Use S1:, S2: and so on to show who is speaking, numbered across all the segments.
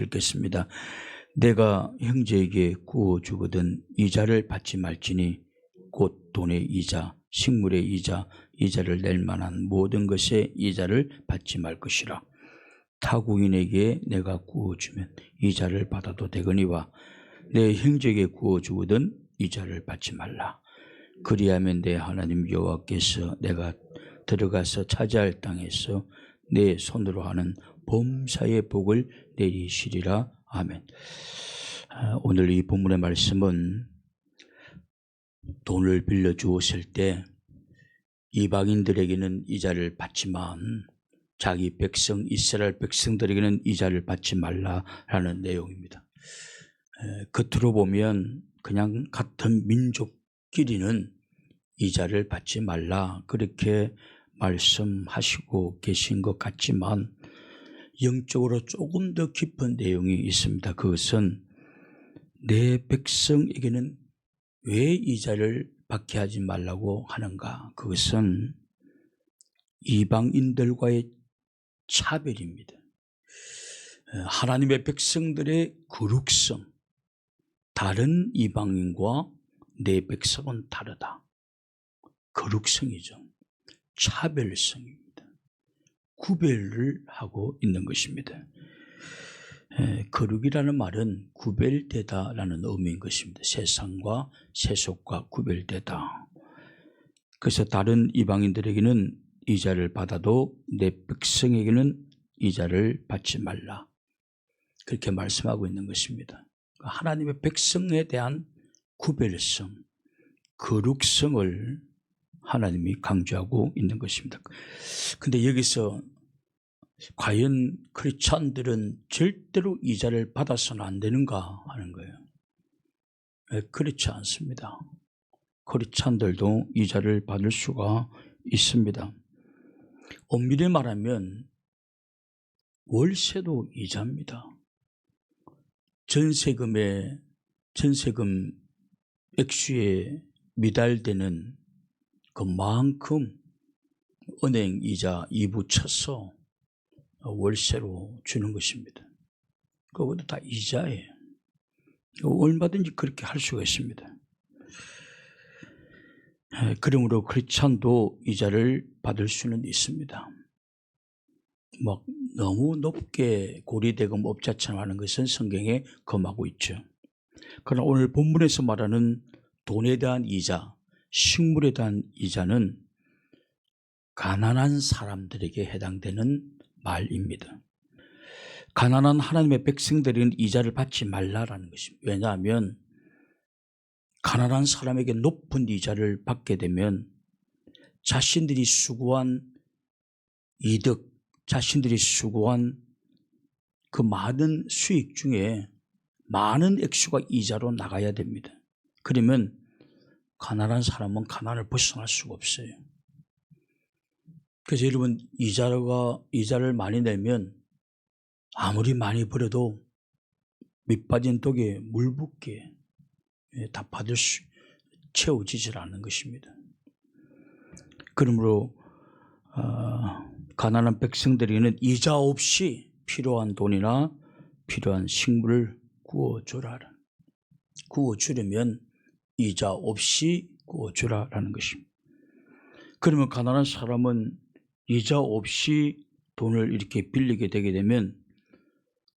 S1: 읽겠습니다. 내가 형제에게 구워주거든 이자를 받지 말지니 곧 돈의 이자, 식물의 이자, 이자를 낼 만한 모든 것의 이자를 받지 말 것이라. 타국인에게 내가 구워주면 이자를 받아도 되거니와 내 형제에게 구워주거든 이자를 받지 말라. 그리하면 내 하나님 여호와께서 내가 들어가서 차지할 땅에서 내 손으로 하는 범사의 복을 내리시리라. 아멘. 오늘 이 본문의 말씀은 돈을 빌려 주었을 때 이방인들에게는 이자를 받지만 자기 백성 이스라엘 백성들에게는 이자를 받지 말라라는 내용입니다. 겉으로 보면 그냥 같은 민족끼리는 이자를 받지 말라 그렇게 말씀하시고 계신 것 같지만 영적으로 조금 더 깊은 내용이 있습니다. 그것은 내 백성에게는 왜 이자를 받게 하지 말라고 하는가? 그것은 이방인들과의 차별입니다. 하나님의 백성들의 거룩성, 다른 이방인과 내 백성은 다르다. 거룩성이죠. 차별성입니다. 구별을 하고 있는 것입니다. 거룩이라는 말은 구별되다라는 의미인 것입니다. 세상과 세속과 구별되다. 그래서 다른 이방인들에게는 이자를 받아도 내 백성에게는 이자를 받지 말라. 그렇게 말씀하고 있는 것입니다. 하나님의 백성에 대한 구별성, 거룩성을 하나님이 강조하고 있는 것입니다. 근데 여기서 과연 크리스찬들은 절대로 이자를 받아서는 안 되는가 하는 거예요. 그렇지 않습니다. 크리스찬들도 이자를 받을 수가 있습니다. 엄밀히 말하면 월세도 이자입니다. 전세금 액수에 미달되는 그만큼 은행 이자 이부 쳐서 월세로 주는 것입니다. 그것도 다 이자예요. 얼마든지 그렇게 할 수가 있습니다. 그러므로 크리스찬도 이자를 받을 수는 있습니다. 막 너무 높게 고리대금 업자처럼 하는 것은 성경에 금하고 있죠. 그러나 오늘 본문에서 말하는 돈에 대한 이자, 식물에 대한 이자는 가난한 사람들에게 해당되는 말입니다. 가난한 하나님의 백성들에게는 이자를 받지 말라라는 것입니다. 왜냐하면 가난한 사람에게 높은 이자를 받게 되면 자신들이 수고한 이득, 자신들이 수고한 그 많은 수익 중에 많은 액수가 이자로 나가야 됩니다. 그러면 가난한 사람은 가난을 벗어날 수가 없어요. 그래서 여러분 이자를 많이 내면 아무리 많이 벌어도 밑빠진 독에 물 붓게 다 채워지질 않는 것입니다. 그러므로 가난한 백성들에게는 이자 없이 필요한 돈이나 필요한 식물을 구워주려면 이자 없이 구워주라라는 것입니다. 그러면 가난한 사람은 이자 없이 돈을 이렇게 빌리게 되게 되면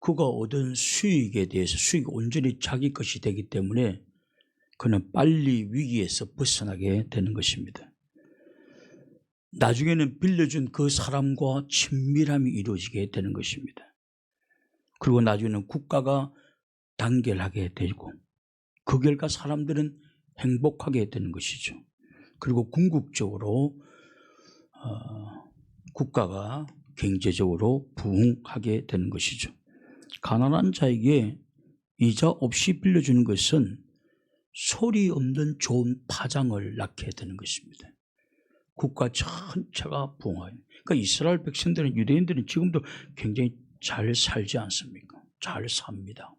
S1: 그가 얻은 수익에 대해서 수익이 온전히 자기 것이 되기 때문에 그는 빨리 위기에서 벗어나게 되는 것입니다. 나중에는 빌려준 그 사람과 친밀함이 이루어지게 되는 것입니다. 그리고 나중에는 국가가 단결하게 되고 그 결과 사람들은 행복하게 되는 것이죠. 그리고 궁극적으로 국가가 경제적으로 부흥하게 되는 것이죠. 가난한 자에게 이자 없이 빌려주는 것은 소리 없는 좋은 파장을 낳게 되는 것입니다. 국가 전체가 부흥하게. 그러니까 이스라엘 백성들은 유대인들은 지금도 굉장히 잘 살지 않습니까? 잘 삽니다.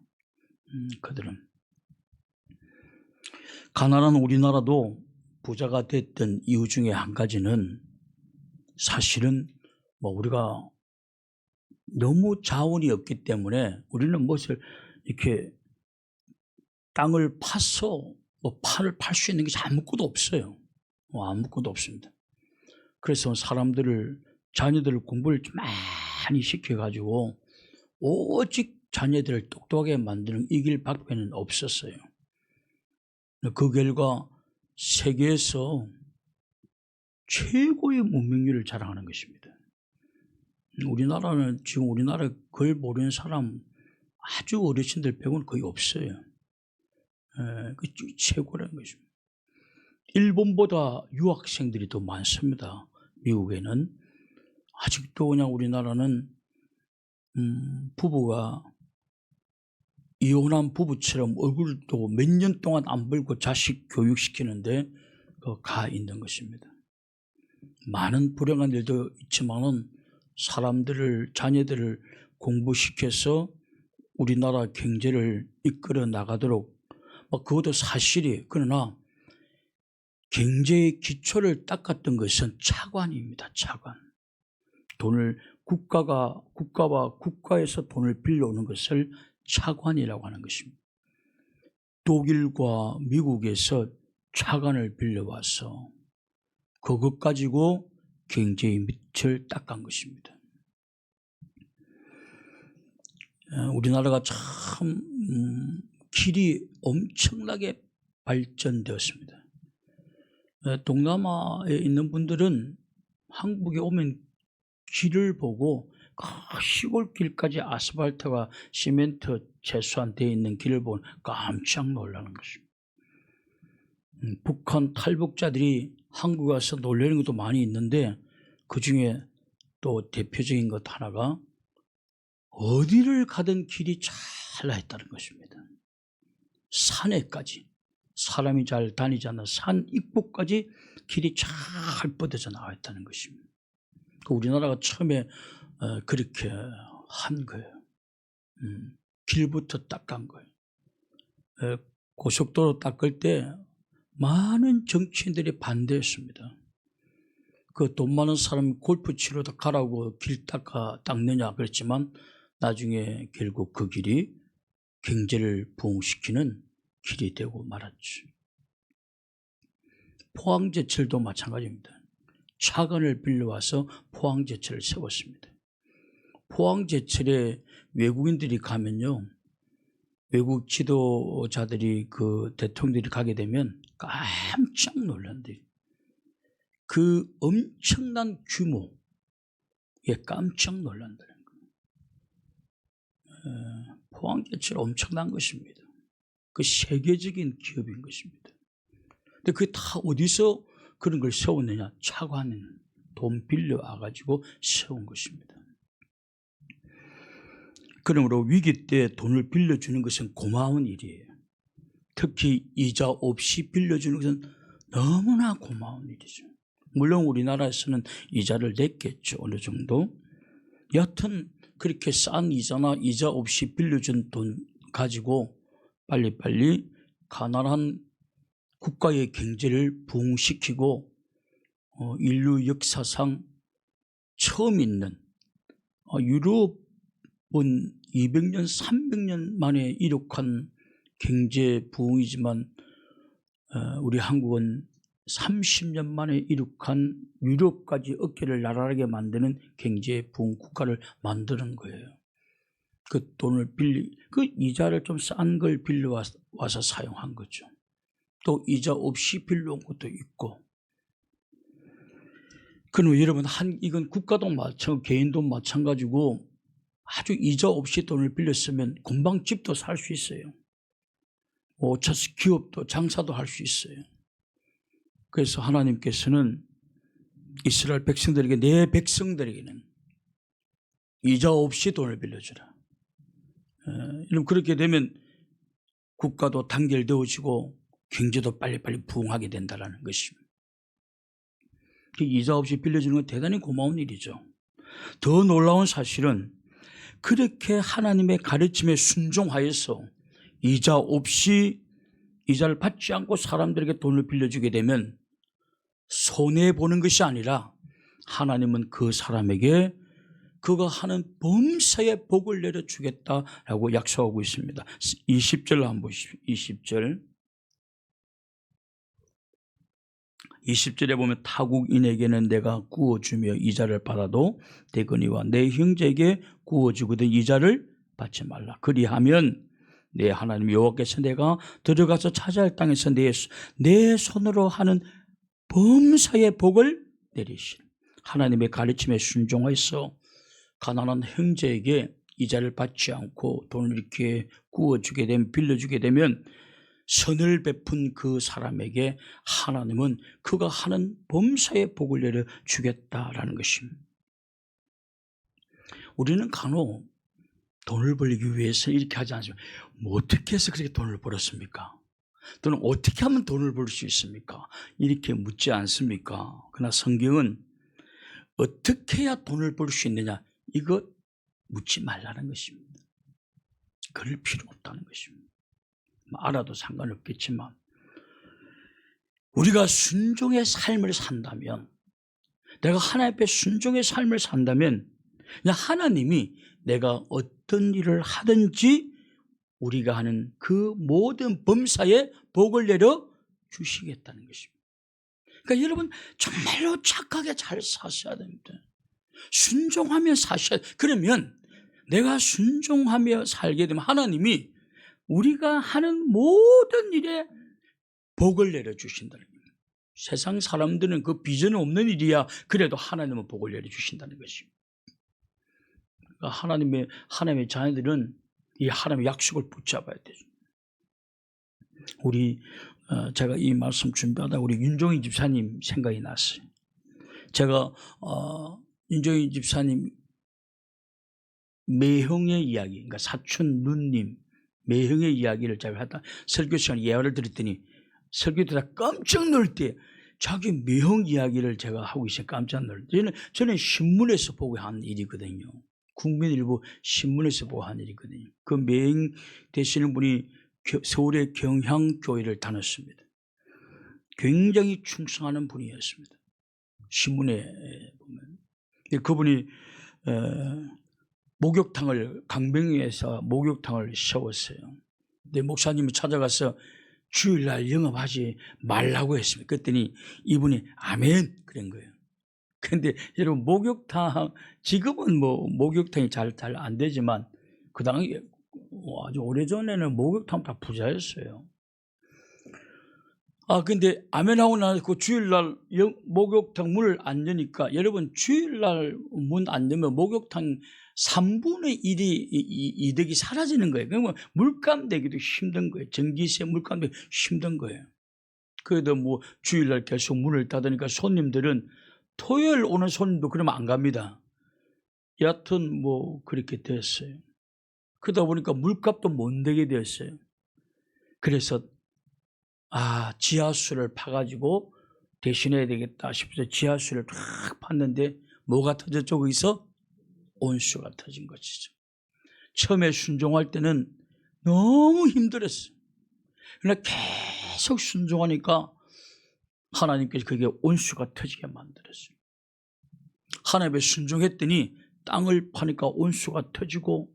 S1: 그들은 가난한 우리나라도 부자가 됐던 이유 중에 한 가지는 사실은 우리가 너무 자원이 없기 때문에 우리는 무엇을 이렇게 땅을 파서 판을 팔 수 있는 게 아무것도 없어요. 아무것도 없습니다. 그래서 자녀들을 공부를 좀 많이 시켜가지고 오직 자녀들을 똑똑하게 만드는 이 길 밖에는 없었어요. 그 결과 세계에서 최고의 문명률을 자랑하는 것입니다. 우리나라는 지금 우리나라 그걸 모르는 사람 아주 어르신들 빼고는 거의 없어요. 그 최고라는 것입니다. 일본보다 유학생들이 더 많습니다. 미국에는. 아직도 그냥 우리나라는 부부가 이혼한 부부처럼 얼굴도 몇 년 동안 안 벌고 자식 교육시키는데 가 있는 것입니다. 많은 불행한 일도 있지만은 자녀들을 공부시켜서 우리나라 경제를 이끌어 나가도록 그것도 사실이에요. 그러나 경제의 기초를 닦았던 것은 차관입니다. 차관. 국가와 국가에서 돈을 빌려오는 것을 차관이라고 하는 것입니다. 독일과 미국에서 차관을 빌려와서 그것 가지고 경제의 밑을 닦은 것입니다. 우리나라가 참 길이 엄청나게 발전되었습니다. 동남아에 있는 분들은 한국에 오면 길을 보고 시골길까지 아스팔트가 시멘트 최소한 되어 있는 길을 보면 깜짝 놀라는 것입니다. 북한 탈북자들이 한국에 와서 놀라는 것도 많이 있는데 그중에 또 대표적인 것 하나가 어디를 가든 길이 잘 나있다는 것입니다. 산에까지 사람이 잘 다니지 않는 산 입구까지 길이 잘 뻗어져 나와 있다는 것입니다. 우리나라가 처음에 그렇게 한 거예요. 길부터 닦은 거예요. 고속도로 닦을 때 많은 정치인들이 반대했습니다. 그 돈 많은 사람이 골프 치러 가라고 길 닦느냐 그랬지만 나중에 결국 그 길이 경제를 부흥시키는 길이 되고 말았죠. 포항제철도 마찬가지입니다. 차관을 빌려와서 포항제철을 세웠습니다. 포항제철에 외국인들이 가면요, 외국 지도자들이 대통령들이 가게 되면 깜짝 놀란대요. 그 엄청난 규모에 깜짝 놀란다는 거예요. 포항제철 엄청난 것입니다. 그 세계적인 기업인 것입니다. 근데 그게 다 어디서 그런 걸 세웠느냐? 차관은 돈 빌려와가지고 세운 것입니다. 그러므로 위기 때 돈을 빌려주는 것은 고마운 일이에요. 특히 이자 없이 빌려주는 것은 너무나 고마운 일이죠. 물론 우리나라에서는 이자를 냈겠죠. 어느 정도. 여하튼 그렇게 싼 이자나 이자 없이 빌려준 돈 가지고 빨리빨리 가난한 국가의 경제를 부흥시키고 인류 역사상 처음 있는 유럽은 200년, 300년 만에 이룩한 경제 부흥이지만 우리 한국은 30년 만에 이룩한 유럽까지 어깨를 나란하게 만드는 경제 부흥 국가를 만드는 거예요. 그 돈을 그 이자를 좀 싼 걸 빌려와서 사용한 거죠. 또 이자 없이 빌려온 것도 있고. 그러면 여러분, 이건 국가도 마찬가지고 개인도 마찬가지고 아주 이자 없이 돈을 빌렸으면 금방 집도 살 수 있어요. 기업도 장사도 할 수 있어요. 그래서 하나님께서는 이스라엘 백성들에게 내 백성들에게는 이자 없이 돈을 빌려주라. 그렇게 되면 국가도 단결되어지고 경제도 빨리빨리 부흥하게 된다는 것입니다. 이자 없이 빌려주는 건 대단히 고마운 일이죠. 더 놀라운 사실은 그렇게 하나님의 가르침에 순종하여서 이자 없이 이자를 받지 않고 사람들에게 돈을 빌려주게 되면 손해보는 것이 아니라 하나님은 그 사람에게 그가 하는 범사에 복을 내려주겠다라고 약속하고 있습니다. 20절 한번 보십시오. 20절에 보면 타국인에게는 내가 구워주며 이자를 받아도 되거니와 내 형제에게 구워주거든 이자를 받지 말라. 그리하면 내 하나님 여호와께서 내가 들어가서 차지할 땅에서 내 손으로 하는 범사의 복을 내리시는 하나님의 가르침에 순종하여서 가난한 형제에게 이자를 받지 않고 돈을 이렇게 구워주게 되면 빌려주게 되면 선을 베푼 그 사람에게 하나님은 그가 하는 범사의 복을 내려주겠다라는 것입니다. 우리는 간혹 돈을 벌기 위해서 이렇게 하지 않습니까? 뭐 어떻게 해서 그렇게 돈을 벌었습니까? 또는 어떻게 하면 돈을 벌 수 있습니까? 이렇게 묻지 않습니까? 그러나 성경은 어떻게 해야 돈을 벌 수 있느냐? 이거 묻지 말라는 것입니다. 그럴 필요 없다는 것입니다. 알아도 상관없겠지만 우리가 순종의 삶을 산다면, 내가 하나님 앞에 순종의 삶을 산다면 그냥 하나님이 내가 어떤 일을 하든지 우리가 하는 그 모든 범사에 복을 내려 주시겠다는 것입니다. 그러니까 여러분 정말로 착하게 잘 사셔야 됩니다. 순종하며 사셔야 돼요. 그러면 내가 순종하며 살게 되면 하나님이 우리가 하는 모든 일에 복을 내려주신다는 거예요. 세상 사람들은 그 비전 없는 일이야. 그래도 하나님은 복을 내려주신다는 것입니다. 그러니까 하나님의 자녀들은 이 하나님의 약속을 붙잡아야 되죠. 제가 이 말씀 준비하다 우리 윤종희 집사님 생각이 났어요. 제가 윤종희 집사님 매형의 이야기, 그러니까 사촌 누님 매형의 이야기를 제가 하다 설교 시간에 예화를 드렸더니 설교 듣다 깜짝 놀 때 자기 매형 이야기를 제가 하고 있어요. 깜짝 놀 때. 저는 신문에서 보고 한 일이거든요. 국민일보 신문에서 보고 한 일이거든요. 그 매형 되시는 분이 서울의 경향교회를 다녔습니다. 굉장히 충성하는 분이었습니다. 신문에 보면. 그분이 강병리에서 목욕탕을 세웠어요. 근데 목사님이 찾아가서 주일날 영업하지 말라고 했습니다. 그랬더니 이분이 아멘 그런 거예요. 그런데 여러분 목욕탕, 지금은 뭐 목욕탕이 잘 안 되지만 그 당시 아주 오래전에는 목욕탕 다 부자였어요. 근데 아멘하고 나서 그 주일날 목욕탕 문을 안 여니까, 여러분 주일날 문 안 열면 목욕탕 3분의 1이 이득이 사라지는 거예요. 그러면 물감 내기도 힘든 거예요. 전기세 물감 내기 힘든 거예요. 그래도 뭐 주일날 계속 문을 닫으니까 손님들은 토요일 오는 손님도 그러면 안 갑니다. 여하튼 뭐 그렇게 됐어요. 그러다 보니까 물값도 못 내게 됐어요. 그래서 지하수를 파가지고 대신해야 되겠다 싶어서 지하수를 탁 팠는데 뭐가 터졌죠? 거기서 온수가 터진 것이죠. 처음에 순종할 때는 너무 힘들었어요. 그러나 계속 순종하니까 하나님께서 그게 온수가 터지게 만들었어요. 하나님에 순종했더니 땅을 파니까 온수가 터지고,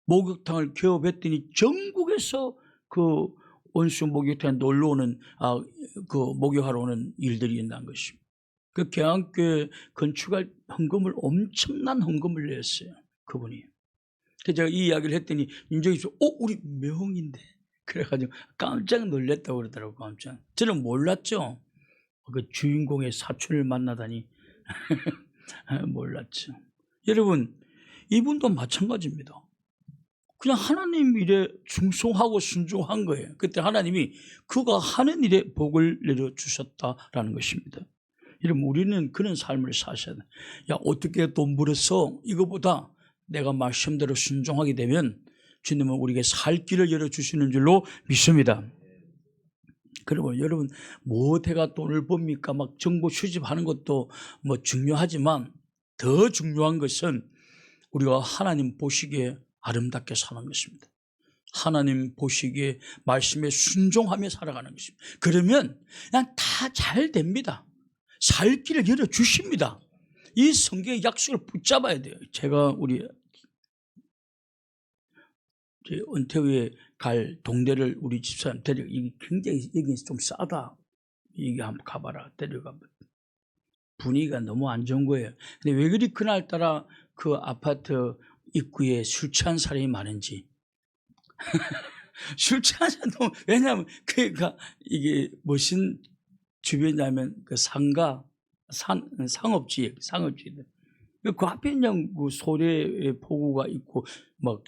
S1: 목욕탕을 개업했더니 전국에서 그 온수 목욕탕에 놀러오는 그 목욕하러 오는 일들이 있는 것입니다. 그 경향교회 건축할 헌금을, 엄청난 헌금을 냈어요. 그분이. 그래서 제가 이 이야기를 했더니 윤정희 씨, 우리 매형인데. 그래가지고 깜짝 놀랐다고 그러더라고요. 깜짝. 저는 몰랐죠. 그 주인공의 사촌을 만나다니. 몰랐죠. 여러분, 이분도 마찬가지입니다. 그냥 하나님 일에 충성하고 순종한 거예요. 그때 하나님이 그가 하는 일에 복을 내려주셨다라는 것입니다. 여러분, 우리는 그런 삶을 사셔야 돼. 야, 어떻게 돈 벌었어? 이거보다 내가 말씀대로 순종하게 되면 주님은 우리에게 살 길을 열어주시는 줄로 믿습니다. 그리고 여러분, 뭐대가 돈을 법니까? 막 정보 수집하는 것도 뭐 중요하지만 더 중요한 것은 우리가 하나님 보시기에 아름답게 사는 것입니다. 하나님 보시기에 말씀에 순종하며 살아가는 것입니다. 그러면 그냥 다 잘 됩니다. 살 길을 열어주십니다. 이 성경의 약속을 붙잡아야 돼요. 제가 우리 은퇴 후에 갈 동네를 우리 집사람 데리고, 이게 굉장히 여기 좀 싸다. 이게 한번 가봐라. 데려가면 분위기가 너무 안 좋은 거예요. 근데 왜 그리 그날따라 그 아파트 입구에 술 취한 사람이 많은지. 술 취한 사람, 왜냐하면 그러니까 이게 무슨 주변이냐면 그 상업지들. 그 앞에 그냥 그 소래 포구가 있고 막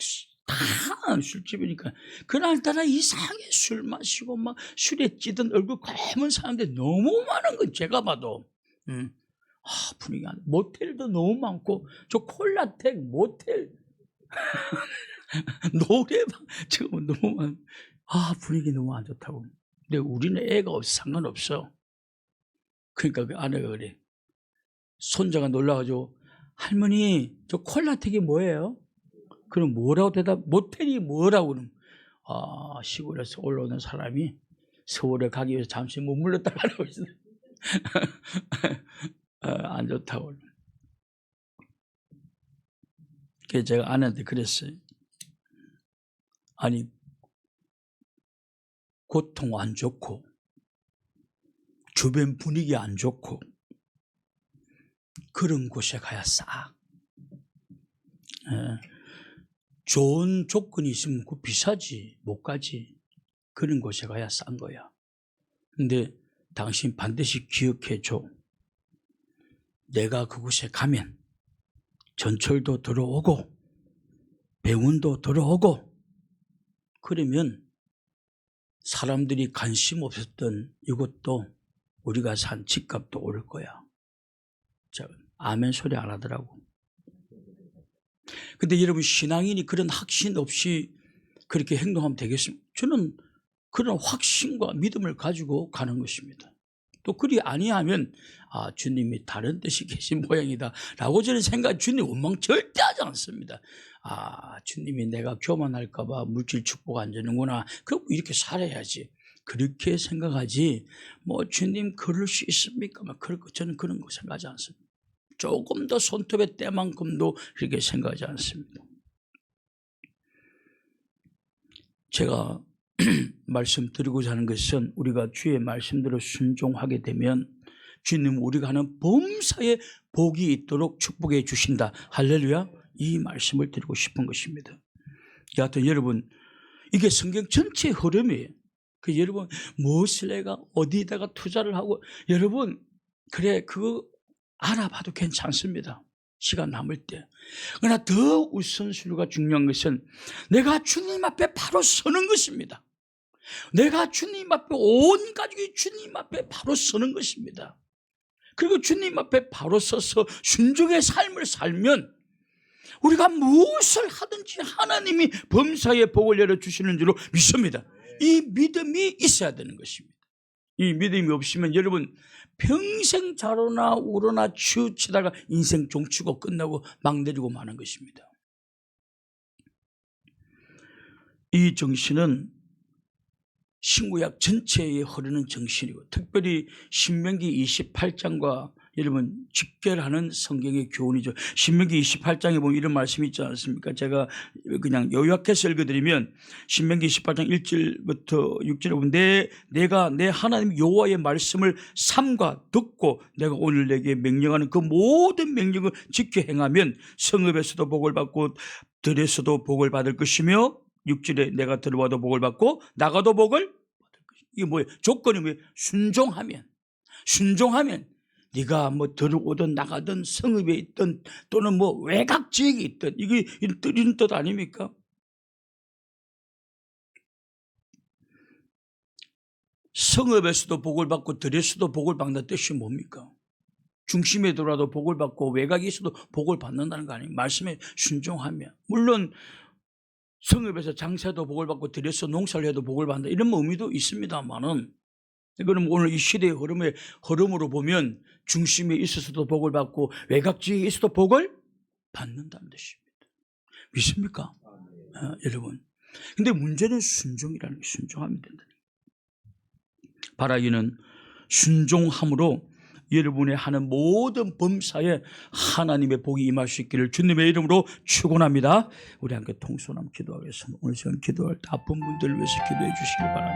S1: 다 술집이니까 그날따라 이상하게 술 마시고 막 술에 찌든 얼굴 검은 사람들 너무 많은 거 제가 봐도. 분위기가 모텔도 너무 많고 저 콜라텍 모텔 노래방 지금 너무 많. 분위기 너무 안 좋다고. 근데 우리는 애가 없어 상관없어. 그러니까 그 아내가 그래. 손자가 놀라가지고 할머니 저 콜라텍이 뭐예요? 그럼 뭐라고 모텔이 뭐라고 그러면 시골에서 올라오는 사람이 서울에 가기 위해서 잠시 머물렀다 가라고 했어요. 안 좋다고. 그래서 제가 아내한테 그랬어요. 아니 고통 안 좋고 주변 분위기 안 좋고 그런 곳에 가야 싸. 좋은 조건이 있으면 그 비싸지 못 가지. 그런 곳에 가야 싼 거야. 근데 당신 반드시 기억해 줘. 내가 그곳에 가면 전철도 들어오고 병원도 들어오고 그러면 사람들이 관심 없었던 이것도 우리가 산 집값도 오를 거야. 아멘 소리 안 하더라고. 근데 여러분 신앙인이 그런 확신 없이 그렇게 행동하면 되겠습니까? 저는 그런 확신과 믿음을 가지고 가는 것입니다. 또 그리 아니하면 주님이 다른 뜻이 계신 모양이다 라고 저는 주님 원망 절대 하지 않습니다. 주님이 내가 교만할까 봐 물질 축복 안 주는구나. 그럼 이렇게 살아야지. 그렇게 생각하지 주님 그럴 수 있습니까? 저는 그런 거 생각하지 않습니다. 조금 더 손톱의 때만큼도 그렇게 생각하지 않습니다. 제가 말씀드리고자 하는 것은 우리가 주의 말씀대로 순종하게 되면 주님 우리가 하는 범사에 복이 있도록 축복해 주신다. 할렐루야. 이 말씀을 드리고 싶은 것입니다. 여하튼 여러분 이게 성경 전체의 흐름이에요. 여러분 무엇을 내가 어디다가 투자를 하고 여러분 그거 알아봐도 괜찮습니다. 시간 남을 때. 그러나 더 우선순위가 중요한 것은 내가 주님 앞에 바로 서는 것입니다. 내가 주님 앞에 온 가족이 주님 앞에 바로 서는 것입니다. 그리고 주님 앞에 바로 서서 순종의 삶을 살면 우리가 무엇을 하든지 하나님이 범사에 복을 열어주시는 줄로 믿습니다. 이 믿음이 있어야 되는 것입니다. 이 믿음이 없으면 여러분 평생 자로나 우로나 치우치다가 인생 종치고 끝나고 막 내리고 마는 것입니다. 이 정신은 신구약 전체에 흐르는 정신이고 특별히 신명기 28장과 여러분 직결하는 성경의 교훈이죠. 신명기 28장에 보면 이런 말씀이 있지 않습니까? 제가 그냥 요약해서 읽어드리면 신명기 28장 1절부터 6절에 보면 내가 내 하나님 여호와의 말씀을 삼가 듣고 내가 오늘 내게 명령하는 그 모든 명령을 지켜 행하면 성읍에서도 복을 받고 들에서도 복을 받을 것이며 6절에 내가 들어와도 복을 받고 나가도 복을 받을 것이다. 이게 뭐예요? 조건이 뭐예요? 순종하면 네가 들어오든 나가든 성읍에 있든 또는 외곽 지역에 있든 이게 이런 뜻 아닙니까? 성읍에서도 복을 받고 들에서도 복을 받는 뜻이 뭡니까? 중심에 들어와도 복을 받고 외곽에 있어도 복을 받는다는 거 아닙니까? 말씀에 순종하면. 물론 성읍에서 장사도 복을 받고 들에서 농사를 해도 복을 받는다 이런 의미도 있습니다만은 그럼 오늘 이 시대의 흐름으로 보면 중심에 있어서도 복을 받고 외곽 지역에 있어도 복을 받는다는 뜻입니다. 믿습니까? 여러분. 근데 문제는 순종이라는 게 순종하면 된다는 거예요. 바라기는 순종함으로 여러분의 하는 모든 범사에 하나님의 복이 임할 수 있기를 주님의 이름으로 축원합니다. 우리 함께 통솔함 기도하겠습니다. 오늘 시간 기도할 때 아픈 분들을 위해서 기도해 주시길 바랍니다.